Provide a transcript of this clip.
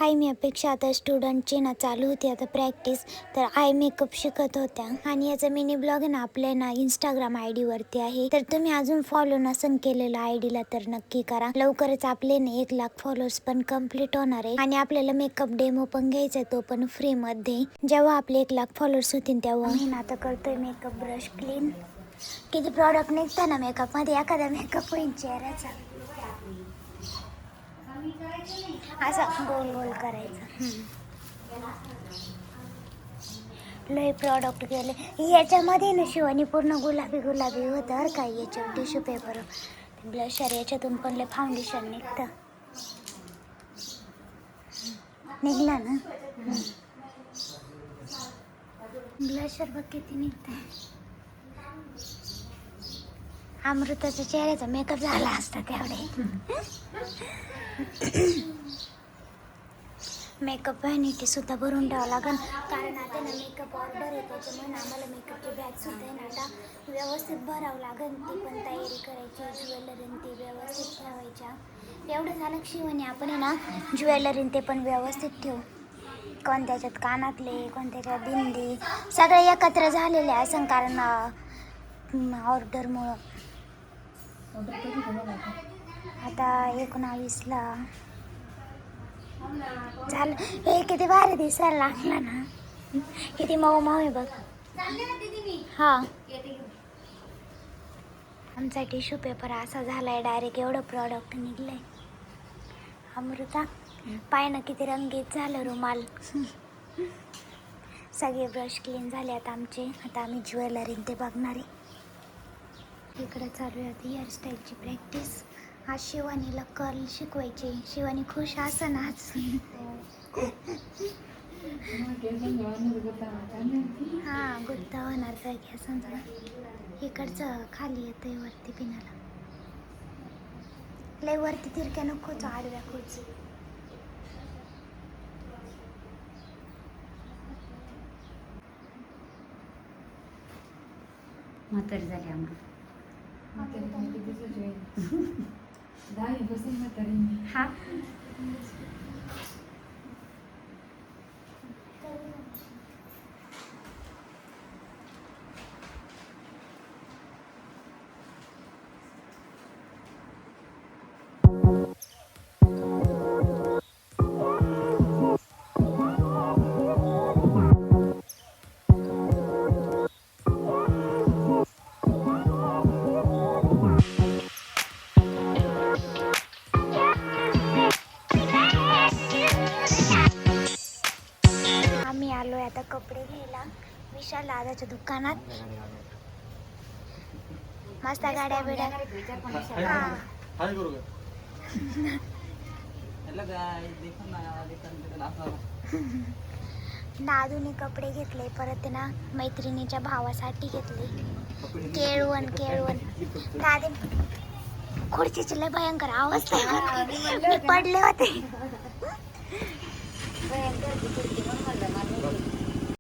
हाय, मी अपेक्षा. आता स्टुडंटची ना चालू होती आता प्रॅक्टिस. तर आय मेकअप शिकत होत्या आणि याचा मिनी ब्लॉग आहे ना आपल्या ना इंस्टाग्राम ID वरती आहे. तर तुम्ही अजून फॉलो नसन केलेलं ID ला तर नक्की करा. लवकरच आपले ना 1 लाख फॉलोअर्स पण कम्प्लीट होणार आहे आणि आपल्याला मेकअप डेमो पण घ्यायचा आहे, तो पण फ्री मध्ये. जेव्हा आपले 1 लाख फॉलोअर्स होतील तेव्हा मी ना आता करतोय मेकअप ब्रश क्लीन. किती प्रॉडक्ट निघतात ना मेकअप मध्ये, एखादा मेकअप होईल चेहऱ्याचा. असं गोल गोल करायचं. लय प्रॉडक्ट गेले याच्यामध्ये ना. शिवानी पूर्ण गुलाबी गुलाबी होतं बरं का याच्या टिश्यू पेपर. ब्लशर याच्यातून पण लय फाउंडेशन निघतं. निघला ना ब्लशर बघ किती निघतं. अमृताच्या चेहऱ्याचा मेकअप झाला असता तेवढे. मेकअप व्हॅनिटी सुद्धा भरून ठेवावं लागेल, कारण आता ना मेकअप ऑर्डर आहे, त्याच्यामुळे आम्हाला मेकअपची बॅग सुद्धा आहे ना आता व्यवस्थित भरावं लागेल. ती पण तयारी करायची, ज्वेलरी ते व्यवस्थित ठेवायच्या. एवढं झालं शिवानी आपण आहे ना ज्वेलरी ते पण व्यवस्थित ठेवू. कोणत्याच्यात कानातले, कोणत्याच्यात बिंदी, सगळे एकत्र झालेले असं, कारण ऑर्डरमुळं. आता 19ला झालं. हे किती भारी दिसायला लागला ना, किती मऊ मऊ आहे बघ. हा, आमचा टिश्यू पेपर असा झालाय डायरेक्ट, एवढं प्रॉडक्ट निघलंय. अमृता पाय ना किती रंगीत झालं रुमाल. सगळे ब्रश क्लीन झाले आता आमचे. आता आम्ही ज्वेलरी ते बघणार आहे. इकडे चालू आहे हेअरस्टाईलची प्रॅक्टिस. आज शिवानीला कर्ल शिकवायची. शिवानी खुश असं ना आज. हा, गुत्ता होणार काय की समजा. इकडचं खाली येतंय वरती पिनाला. लय वरती तिरक्या नकोच, आडव्या खोच. म्हातारी झाली आम्हाला. हा, आम्ही आलोय आता कपडे घ्यायला विशाल दादाच्या दुकानात. मस्त गाड्या बिड्या. दादूने कपडे घेतले, परत ना मैत्रिणीच्या भावासाठी घेतले केळवण. दादे खुर्चीची लय भयंकर अवस्था आहे, मी पडले होते.